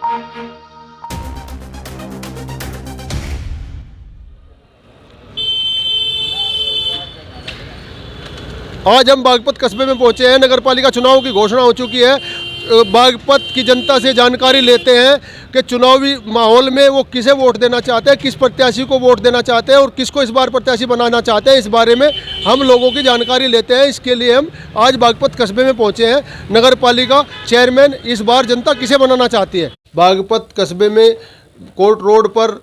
आज हम बागपत कस्बे में पहुंचे हैं। नगर पालिका चुनाव की घोषणा हो चुकी है। बागपत की जनता से जानकारी लेते हैं कि चुनावी माहौल में वो किसे वोट देना चाहते हैं, किस प्रत्याशी को वोट देना चाहते हैं और किसको इस बार प्रत्याशी बनाना चाहते हैं। इस बारे में हम लोगों की जानकारी लेते हैं। इसके लिए हम आज बागपत कस्बे में पहुंचे हैं। नगर पालिका चेयरमैन इस बार जनता किसे बनाना चाहती है। बागपत कस्बे में कोर्ट रोड पर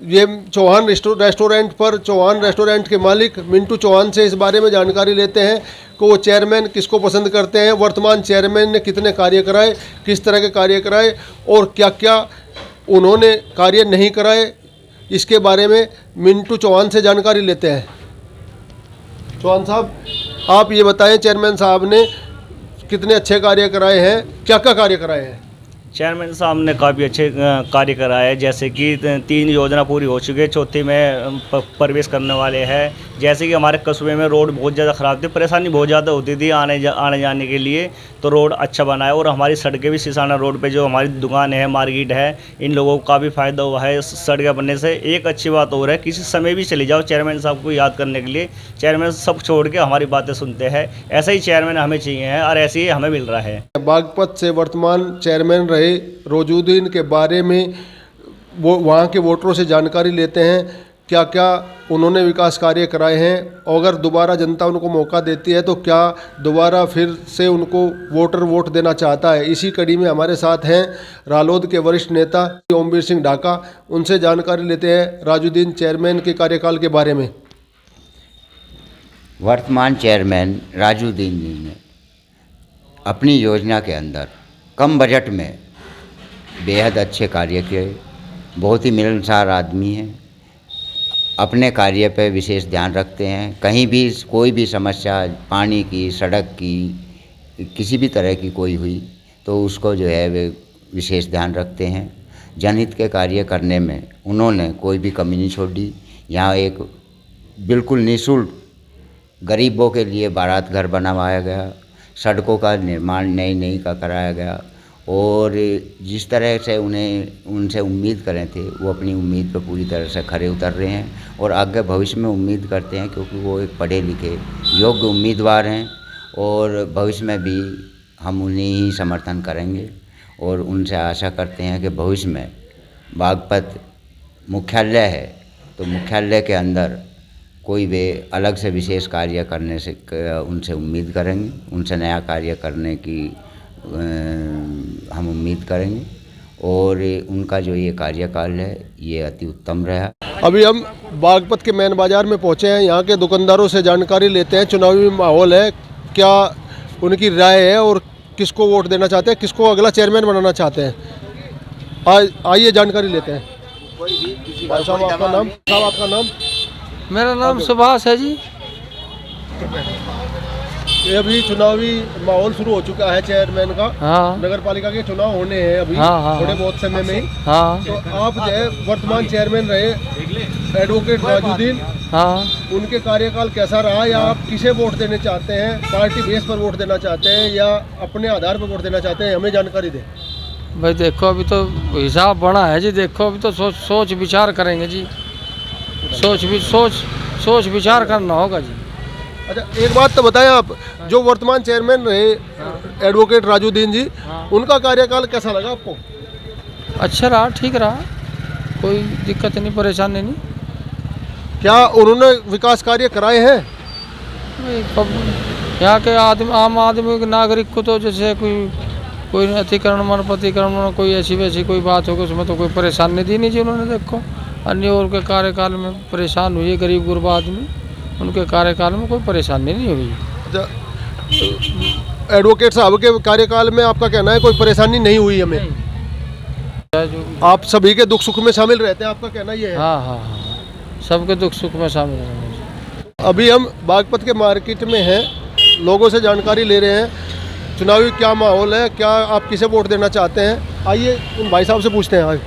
ये चौहान रेस्टोरेंट पर चौहान रेस्टोरेंट के मालिक मिंटू चौहान से इस बारे में जानकारी लेते हैं कि वो चेयरमैन किसको पसंद करते हैं, वर्तमान चेयरमैन ने कितने कार्य कराए, किस तरह के कार्य कराए और क्या क्या उन्होंने कार्य नहीं कराए। इसके बारे में मिंटू चौहान से जानकारी लेते हैं। चौहान साहब, आप ये बताएं, चेयरमैन साहब ने कितने अच्छे कार्य कराए हैं, क्या क्या कार्य कराए हैं। चेयरमैन साहब ने काफ़ी अच्छे कार्य कराए, जैसे कि 3 योजना पूरी हो चुकी है, चौथी में प्रवेश करने वाले हैं। जैसे कि हमारे कस्बे में रोड बहुत ज़्यादा ख़राब थी, परेशानी बहुत ज़्यादा होती थी आने जाने के लिए, तो रोड अच्छा बना है। और हमारी सड़कें भी सिसाना रोड पे जो हमारी दुकान है, मार्केट है, इन लोगों को काफ़ी फ़ायदा हुआ है सड़कें बनने से। एक अच्छी बात और है, किसी समय भी चले जाओ चेयरमैन साहब को याद करने के लिए, चेयरमैन सब छोड़ के हमारी बातें सुनते हैं। ऐसा ही चेयरमैन हमें चाहिए है और ऐसे ही हमें मिल रहा है। बागपत से वर्तमान चेयरमैन रहे रोजुद्दीन के बारे में वो वहाँ के वोटरों से जानकारी लेते हैं, क्या क्या उन्होंने विकास कार्य कराए हैं। अगर दोबारा जनता उनको मौका देती है तो क्या दोबारा फिर से उनको वोटर वोट देना चाहता है। इसी कड़ी में हमारे साथ हैं रालोद के वरिष्ठ नेता ओमवीर सिंह ढाका। उनसे जानकारी लेते हैं राजुद्दीन चेयरमैन के कार्यकाल के बारे में। वर्तमान चेयरमैन राजुद्दीन जी ने अपनी योजना के अंदर कम बजट में बेहद अच्छे कार्य किए। बहुत ही मिलनसार आदमी हैं, अपने कार्य पे विशेष ध्यान रखते हैं। कहीं भी कोई भी समस्या, पानी की, सड़क की, किसी भी तरह की कोई हुई तो उसको जो है वे विशेष ध्यान रखते हैं। जनहित के कार्य करने में उन्होंने कोई भी कमी नहीं छोड़ी। यहाँ एक बिल्कुल निःशुल्क गरीबों के लिए बारात घर बनवाया गया, सड़कों का निर्माण नई का कराया गया और जिस तरह से उनसे उम्मीद करें थे वो अपनी उम्मीद पर पूरी तरह से खरे उतर रहे हैं और आगे भविष्य में उम्मीद करते हैं, क्योंकि वो एक पढ़े लिखे योग्य उम्मीदवार हैं और भविष्य में भी हम उन्हें ही समर्थन करेंगे। और उनसे आशा करते हैं कि भविष्य में बागपत मुख्यालय है तो मुख्यालय के अंदर कोई वे अलग से विशेष कार्य करने से उनसे उम्मीद करेंगे, उनसे नया कार्य करने की हम उम्मीद करेंगे और उनका जो ये कार्यकाल है ये अति उत्तम रहा। अभी हम बागपत के मेन बाज़ार में पहुंचे हैं। यहाँ के दुकानदारों से जानकारी लेते हैं, चुनावी माहौल है, क्या उनकी राय है और किसको वोट देना चाहते हैं, किसको अगला चेयरमैन बनाना चाहते हैं। आइए जानकारी लेते हैं। भाई साहब, आपका नाम? साहब, आपका नाम? मेरा नाम सुभाष है जी। ये अभी चुनावी माहौल शुरू हो चुका है चेयरमैन का। हाँ। नगर पालिका के चुनाव होने हैं अभी। हाँ। थोड़े बहुत समय में ही। हाँ। तो आप जो है वर्तमान चेयरमैन रहे एडवोकेट राजुद्दीन, हाँ, उनके कार्यकाल कैसा रहा, या आप किसे वोट देने चाहते हैं, पार्टी बेस पर वोट देना चाहते हैं या अपने आधार पर वोट देना चाहते हैं, हमें जानकारी दें। भाई देखो अभी तो हिसाब बना है जी। देखो अभी तो सोच विचार करेंगे जी। सोच विचार करना होगा जी। अच्छा, एक बात तो बताएं आप, जो वर्तमान चेयरमैन रहे एडवोकेट राजुद्दीन जी, उनका कार्यकाल कैसा लगा आपको? अच्छा रहा, ठीक रहा, कोई दिक्कत नहीं, परेशानी नहीं। क्या उन्होंने विकास कार्य कराए हैं? यहाँ के आम आदमी के नागरिक को तो जैसे कोई अतिक्रमण प्रतिक्रमण कोई ऐसी वैसी कोई बात होगी उसमें तो कोई परेशानी दी नहीं जी उन्होंने। देखो अन्य और के कार्यकाल में परेशान हुई गरीब गुरबा आदमी, उनके कार्यकाल में कोई परेशानी नहीं हुई। एडवोकेट साहब के कार्यकाल में आपका कहना है कोई परेशानी नहीं हुई हमें? आप सभी के दुख सुख में शामिल रहते हैं, आपका कहना ये है? हाँ, सबके दुख सुख में शामिल हैं। अभी हम बागपत के मार्केट में हैं, लोगों से जानकारी ले रहे हैं चुनावी क्या माहौल है, क्या आप किसे वोट देना चाहते हैं। आइए उन भाई साहब से पूछते हैं। आइए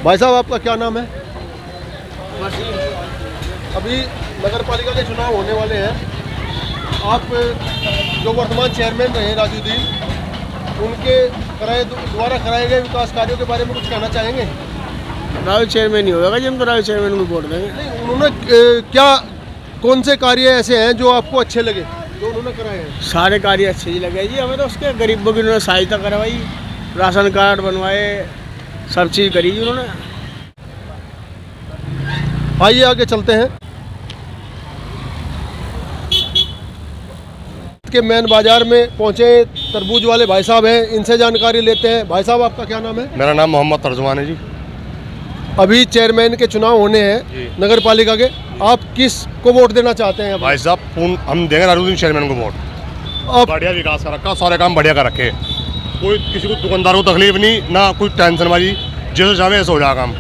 भाई साहब, आपका क्या नाम है? अभी नगर पालिका के चुनाव होने वाले हैं, आप जो वर्तमान चेयरमैन रहे राजूद्दीन, उनके द्वारा कराए गए विकास कार्यों के बारे में कुछ कहना चाहेंगे? राहुल चेयरमैन ही होगा जी, हम तो राहुल चेयरमैन को वोट देंगे। नहीं, उन्होंने क्या कौन से कार्य ऐसे हैं जो आपको अच्छे लगे जो उन्होंने कराए हैं? सारे कार्य अच्छे ही लगे जी हमें तो। उसके गरीबों की उन्होंने सहायता करवाई, राशन कार्ड बनवाए, सब चीज़ करी जी उन्होंने। आइए आगे चलते हैं। के मेन बाजार में पहुंचे तरबूज वाले भाई साहब हैं, इनसे जानकारी लेते हैं। भाई साहब, आपका क्या नाम है? मेरा नाम मोहम्मद तर्जुमान है जी। अभी चेयरमैन के चुनाव होने हैं नगर पालिका के, आप किस को वोट देना चाहते हैं? भाई साहब हम देंगे राजूद्दीन चेयरमैन को वोट। आप बढ़िया विकास कर रखा, सारे काम बढ़िया कर रखे, कोई किसी को दुकानदार को तकलीफ नहीं, ना कोई टेंशन वाली, जैसे चाहे ऐसे हो जाए काम,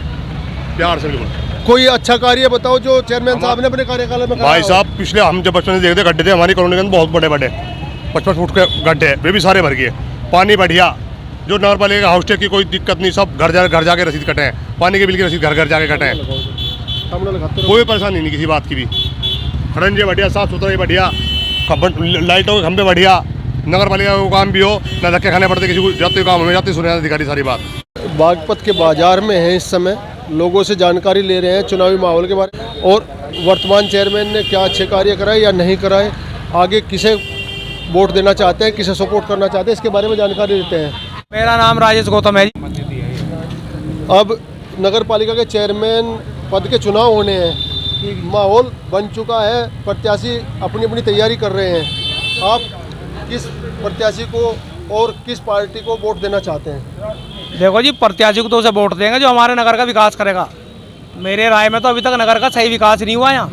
प्यार से बिल्कुल। कोई अच्छा कार्य बताओ जो चेयरमैन साहब ने अपने कार्यकाल में कराया भाई हो। साहब पिछले हम जब बचपन से देखते गड्ढे थे हमारी कॉलोनी के अंदर, बहुत बड़े बड़े 55 फुट के गड्ढे, वे भी सारे भर गए। पानी बढ़िया, जो नगर पालिका का हाउस टैक्स की कोई दिक्कत नहीं, सब घर जाके रसीद कटे हैं, पानी के बिल की रसीद घर जाके कटे हैं, कोई परेशानी नहीं किसी बात की भी। खड़ंजे बढ़िया, साफ सुथरा बढ़िया, लाइटों के खंभे बढ़िया, नगर पालिका का काम भी हो, न धक्के खाने पड़ते किसी को, जाते काम हमें जाते सुने अधिकारी सारी बात। बागपत के बाजार में हैं इस समय, लोगों से जानकारी ले रहे हैं चुनावी माहौल के बारे में, और वर्तमान चेयरमैन ने क्या अच्छे कार्य कराए या नहीं कराए, आगे किसे वोट देना चाहते हैं, किसे सपोर्ट करना चाहते हैं, इसके बारे में जानकारी देते हैं। मेरा नाम राजेश गौतम है। अब नगर पालिका के चेयरमैन पद के चुनाव होने हैं, माहौल बन चुका है, प्रत्याशी अपनी अपनी तैयारी कर रहे हैं। आप किस प्रत्याशी को और किस पार्टी को वोट देना चाहते हैं? देखो जी, प्रत्याशी को तो उसे वोट देंगे जो हमारे नगर का विकास करेगा। मेरे राय में तो अभी तक नगर का सही विकास नहीं हुआ यहाँ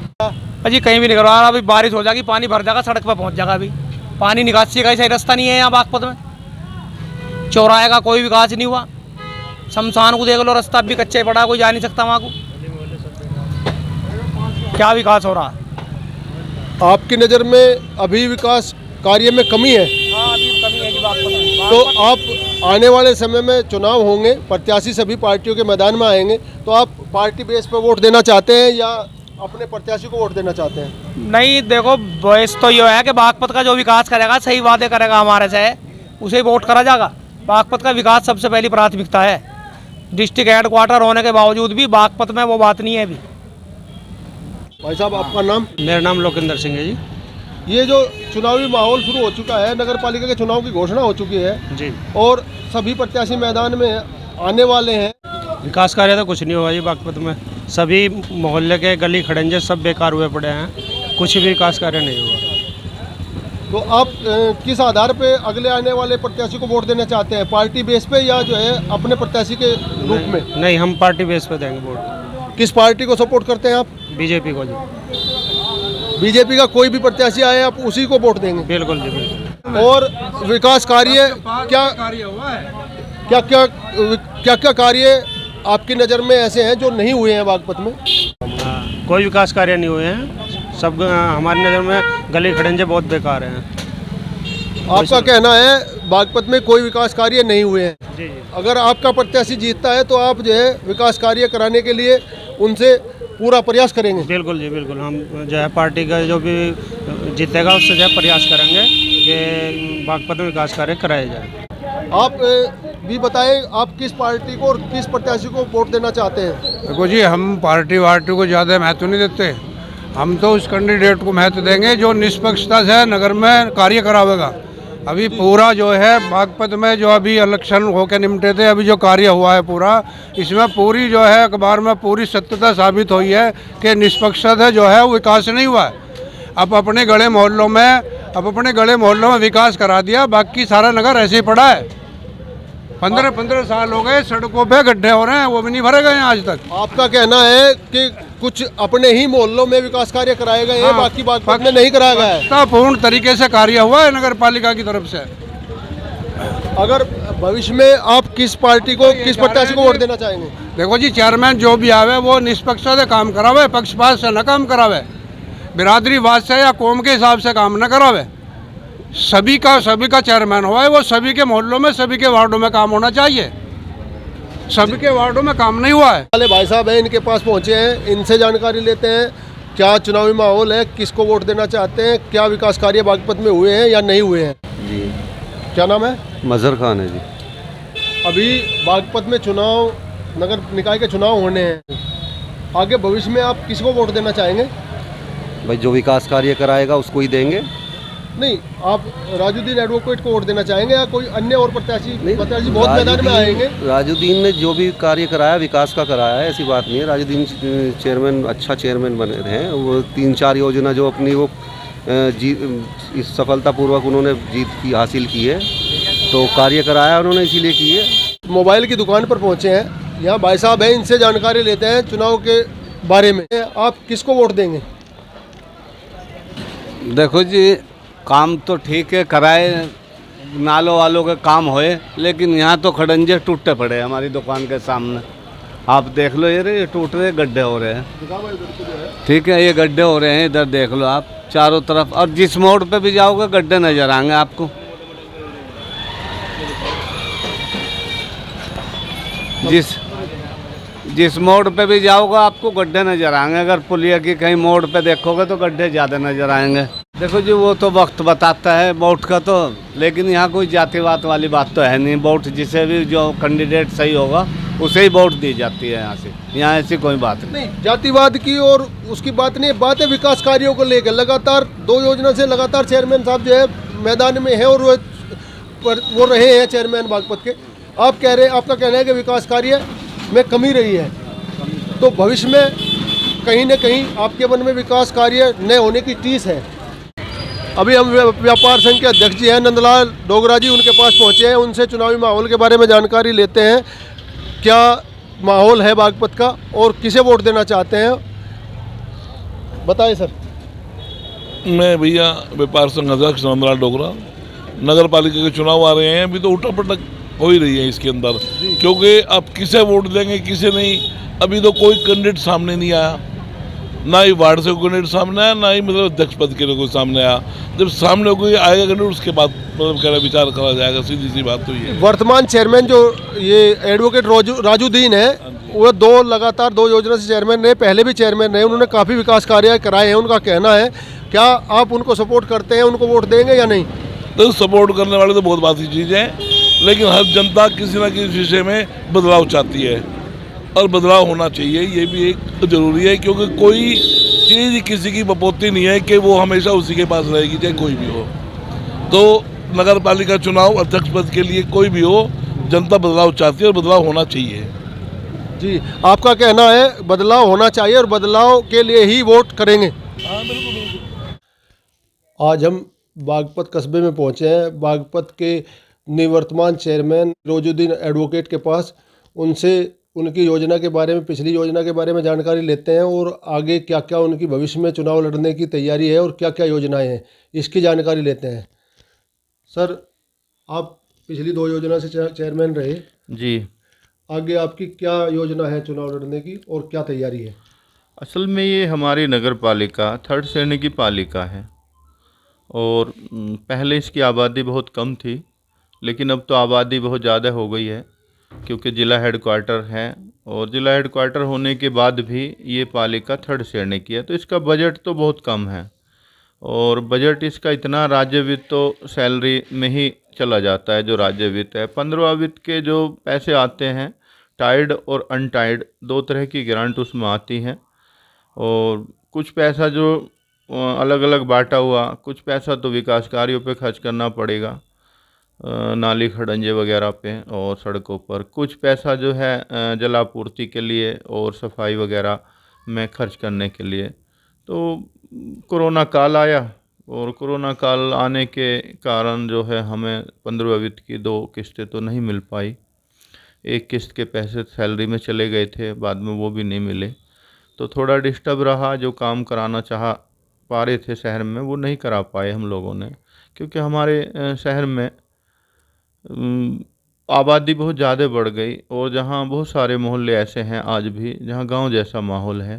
जी, कहीं भी नहीं करवा। अभी बारिश हो जाएगी, पानी भर जाएगा, सड़क पर पहुँच जाएगा। अभी पानी निकासी का सही रास्ता नहीं है यहाँ बागपत में। चौराहे का कोई विकास नहीं हुआ। शमशान को देख लो, रास्ता भी कच्चे पड़ा, कोई जा नहीं सकता वहाँ को। क्या विकास हो रहा है? आपकी नज़र में अभी विकास कार्य में कमी है? हाँ, अभी कमी है जी बागपत में। तो आप आने वाले समय में चुनाव होंगे, प्रत्याशी सभी पार्टियों के मैदान में आएंगे, तो आप पार्टी बेस पर वोट देना चाहते हैं या अपने प्रत्याशी को वोट देना चाहते हैं? नहीं, देखो बॉयस तो ये है कि बागपत का जो विकास करेगा, सही वादे करेगा हमारे से, उसे ही वोट करा जाएगा। बागपत का विकास सबसे पहली प्राथमिकता है। डिस्ट्रिक्ट हेडक्वार्टर होने के बावजूद भी बागपत में वो बात नहीं है अभी। भाई साहब, आपका नाम? मेरा नाम लोकेंद्र सिंह है जी। ये जो चुनावी माहौल शुरू हो चुका है, नगर पालिका के चुनाव की घोषणा हो चुकी है जी, और सभी प्रत्याशी मैदान में आने वाले हैं, विकास कार्य तो कुछ नहीं हुआ जी बागपत में। सभी मोहल्ले के गली खड़ंजे सब बेकार हुए पड़े हैं, कुछ भी विकास कार्य नहीं हुआ। तो आप किस आधार पे अगले आने वाले प्रत्याशी को वोट देना चाहते हैं? पार्टी बेस पे या जो है अपने प्रत्याशी के रूप में? नहीं, हम पार्टी बेस पे देंगे वोट। किस पार्टी को सपोर्ट करते हैं आप? बीजेपी को जी। बीजेपी का कोई भी प्रत्याशी आए, आप उसी को वोट देंगे? बिल्कुल जी, बिल्कुल। और विकास कार्य क्या हुआ है? क्या कार्य आपकी नज़र में ऐसे हैं जो नहीं हुए हैं बागपत में? कोई विकास कार्य नहीं हुए हैं, सब हमारी नज़र में गली खड़ंजे बहुत बेकार हैं। आपका कहना है बागपत में कोई विकास कार्य नहीं हुए हैं। जी जी। अगर आपका प्रत्याशी जीतता है तो आप जो है विकास कार्य कराने के लिए उनसे पूरा प्रयास करेंगे? बिल्कुल जी, बिल्कुल। हम जो है पार्टी का जो भी जीतेगा उससे जो है प्रयास करेंगे कि बागपत में विकास कार्य कराए जाए। आप भी बताएं, आप किस पार्टी को और किस प्रत्याशी को वोट देना चाहते हैं? देखो जी, हम पार्टी वार्टी को ज़्यादा महत्व नहीं देते। हम तो उस कैंडिडेट को महत्व देंगे जो निष्पक्षता से नगर में कार्य करावेगा। अभी पूरा जो है बागपत में जो अभी इलेक्शन होकर निपटे थे, अभी जो कार्य हुआ है पूरा, इसमें पूरी जो है अखबार में पूरी सत्यता साबित हुई है कि निष्पक्षता से जो है वो विकास नहीं हुआ है। अब अपने गले मोहल्लों में विकास करा दिया, बाकी सारा नगर ऐसे ही पड़ा है। 15 साल हो गए, सड़कों पे गड्ढे हो रहे हैं, वो भी नहीं भरे गए हैं आज तक। आपका कहना है कि कुछ अपने ही मोहल्लों में विकास कार्य कराए गए हैं, बाकी बागपत में नहीं कराया गया है? पूर्ण तरीके से कार्य हुआ है नगर पालिका की तरफ से। अगर भविष्य में आप किस पार्टी को, किस प्रत्याशी को वोट देना चाहेंगे? देखो जी, चेयरमैन जो भी आवे वो निष्पक्षता से काम करावे, पक्षपात से न काम करावे, बिरादरीवाद से या कौम के हिसाब से काम न करावे। सभी का चेयरमैन हुआ है, वो सभी के मोहल्लों में, सभी के वार्डों में काम होना चाहिए। सभी के वार्डों में काम नहीं हुआ है। वाले भाई साहब हैं, इनके पास पहुंचे हैं, इनसे जानकारी लेते हैं। क्या चुनावी माहौल है, किसको वोट देना चाहते हैं, क्या विकास कार्य बागपत में हुए हैं या नहीं हुए हैं? जी क्या नाम है? मज़हर खान है जी। अभी बागपत में चुनाव, नगर निकाय के चुनाव होने हैं, आगे भविष्य में आप किसको वोट देना चाहेंगे? भाई जो विकास कार्य कराएगा उसको ही देंगे। नहीं, आप राजूद्दीन एडवोकेट को वोट देना चाहेंगे या कोई अन्य और प्रत्याशी बहुत मैदान में आएंगे? राजूद्दीन ने जो भी कार्य कराया विकास का कराया है, ऐसी बात नहीं है। राजूद्दीन चेयरमैन, अच्छा चेयरमैन बने हैं। वो 3-4 योजना जो अपनी वो इस सफलतापूर्वक उन्होंने जीत की हासिल की है, तो कार्य कराया उन्होंने, इसीलिए की है। मोबाइल की दुकान पर पहुंचे हैं, यहाँ भाई साहब हैं, इनसे जानकारी लेते हैं चुनाव के बारे में। आप किसको वोट देंगे? देखो जी, काम तो ठीक है, कराए नालों वालों के काम होए, लेकिन यहाँ तो खड़ंजे टूटे पड़े हैं हमारी दुकान के सामने। आप देख लो, ये टूट रहे, गड्ढे हो रहे हैं। ठीक है, ये गड्ढे हो रहे हैं, इधर देख लो आप चारों तरफ, और जिस मोड़ पे भी जाओगे गड्ढे नजर आएंगे आपको। जिस मोड़ पे भी जाओगे आपको गड्ढे नजर आएंगे। अगर पुलिया की कहीं मोड़ पे देखोगे तो गड्ढे ज़्यादा नजर आएंगे। देखो जी, वो तो वक्त बताता है वोट का तो, लेकिन यहाँ कोई जातिवाद वाली बात तो है नहीं। वोट जिसे भी जो कैंडिडेट सही होगा उसे ही वोट दी जाती है यहाँ से। यहाँ ऐसी कोई बात नहीं। जातिवाद की और उसकी बात नहीं, बात है विकास कार्यों को लेकर। लगातार 2 योजना से लगातार चेयरमैन साहब जो है मैदान में है और वो रहे हैं चेयरमैन बागपत के। आप कह रहे हैं, आपका कहना है कि विकास कार्य में कमी रही है, तो भविष्य में कहीं न कहीं आपके मन में विकास कार्य न होने की टीस है। अभी हम व्यापार संघ के अध्यक्ष जी हैं नंदलाल डोगरा जी, उनके पास पहुंचे हैं, उनसे चुनावी माहौल के बारे में जानकारी लेते हैं। क्या माहौल है बागपत का और किसे वोट देना चाहते हैं, बताएं सर। मैं भैया व्यापार संघ अध्यक्ष नंदलाल डोगरा। नगर पालिका के चुनाव आ रहे हैं, अभी तो उठापटक हो ही रही है इसके अंदर, क्योंकि अब किसे वोट देंगे किसे नहीं, अभी तो कोई कैंडिडेट सामने नहीं आया। ना ही वार्ड से कोई कैंडिडेट सामने आया, ना ही मतलब अध्यक्ष पद के लिए कोई सामने आया। जब सामने कोई आएगा कैंडिडेट, उसके बाद मतलब विचार करा जाएगा, सीधी सी बात तो ये। वर्तमान चेयरमैन जो ये एडवोकेट राजूद्दीन है, वो लगातार 2 योजना से चेयरमैन रहे, पहले भी चेयरमैन रहे, उन्होंने काफ़ी विकास कार्य कराए हैं। उनका कहना है, क्या आप उनको सपोर्ट करते हैं, उनको वोट देंगे या नहीं? तो सपोर्ट करने वाले तो बहुत बात चीज़ है, लेकिन हर जनता किसी न किसी विषय में बदलाव चाहती है और बदलाव होना चाहिए, ये भी एक ज़रूरी है। क्योंकि कोई चीज़ किसी की बपोती नहीं है कि वो हमेशा उसी के पास रहेगी, चाहे कोई भी हो। तो नगर पालिका चुनाव अध्यक्ष पद के लिए कोई भी हो, जनता बदलाव चाहती है और बदलाव होना चाहिए। जी, आपका कहना है बदलाव होना चाहिए और बदलाव के लिए ही वोट करेंगे। हाँ, बिल्कुल। आज हम बागपत कस्बे में पहुंचे हैं, बागपत के निवर्तमान चेयरमैन राजूद्दीन एडवोकेट के पास। उनसे उनकी योजना के बारे में, पिछली योजना के बारे में जानकारी लेते हैं और आगे क्या क्या उनकी भविष्य में चुनाव लड़ने की तैयारी है और क्या क्या योजनाएं हैं, इसकी जानकारी लेते हैं। सर, आप पिछली 2 योजना से चेयरमैन रहे जी। आगे आपकी क्या योजना है चुनाव लड़ने की और क्या तैयारी है? असल में ये हमारी नगर पालिका 3rd श्रेणी की पालिका है और पहले इसकी आबादी बहुत कम थी, लेकिन अब तो आबादी बहुत ज़्यादा हो गई है, क्योंकि ज़िला हेडक्वार्टर है और ज़िला हेडक्वार्टर होने के बाद भी ये पालिका 3rd श्रेणी की है। तो इसका बजट तो बहुत कम है और बजट इसका इतना राज्य वित्त तो सैलरी में ही चला जाता है। जो राज्य वित्त है, 15वां वित्त के जो पैसे आते हैं, टाइड और अनटाइड 2 तरह की ग्रांट उसमें आती हैं और कुछ पैसा जो अलग अलग बांटा हुआ, कुछ पैसा तो विकास कार्यों पे खर्च करना पड़ेगा, नाली खड़ंजे वगैरह पे और सड़कों पर। कुछ पैसा जो है जलापूर्ति के लिए और सफाई वगैरह में खर्च करने के लिए। तो कोरोना काल आया और कोरोना काल आने के कारण जो है हमें 15वें वित्त की 2 किस्तें तो नहीं मिल पाई। एक किस्त के पैसे सैलरी में चले गए थे, बाद में वो भी नहीं मिले, तो थोड़ा डिस्टर्ब रहा। जो काम कराना पा रहे थे शहर में, वो नहीं करा पाए हम लोगों ने, क्योंकि हमारे शहर में आबादी बहुत ज़्यादा बढ़ गई और जहाँ बहुत सारे मोहल्ले ऐसे हैं आज भी जहाँ गांव जैसा माहौल है।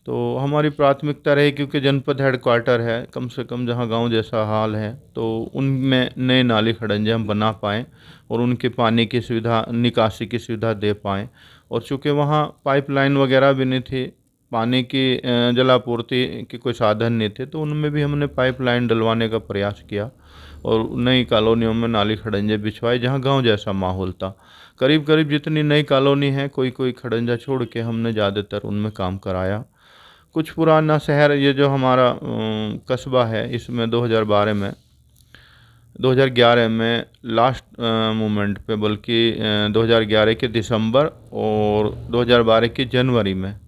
तो हमारी प्राथमिकता रही, क्योंकि जनपद हेडक्वार्टर है, कम से कम जहाँ गांव जैसा हाल है, तो उनमें नए नाली खड़ंजे हम बना पाएँ और उनके पानी की सुविधा, निकासी की सुविधा दे पाएँ। और चूँकि वहाँ पाइपलाइन वगैरह भी नहीं थी, पानी की जलापूर्ति के कोई साधन नहीं थे, तो उनमें भी हमने पाइपलाइन डलवाने का प्रयास किया और नई कॉलोनियों में नाली खड़ंजे बिछवाए जहाँ गांव जैसा माहौल था। करीब करीब जितनी नई कॉलोनी है, कोई कोई खड़ंजा छोड़ के हमने ज़्यादातर उनमें काम कराया। कुछ पुराना शहर, ये जो हमारा कस्बा है, इसमें 2011 में लास्ट मोमेंट पे, बल्कि 2011 के दिसंबर और 2012 की जनवरी में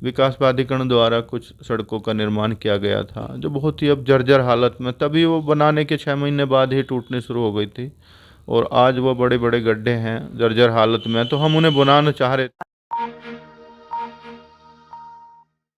विकास प्राधिकरण द्वारा कुछ सड़कों का निर्माण किया गया था, जो बहुत ही अब जर्जर हालत में, तभी वो बनाने के 6 महीने बाद ही टूटने शुरू हो गई थी और आज वो बड़े बड़े गड्ढे हैं, जर्जर हालत में, तो हम उन्हें बनाना चाह रहे थे।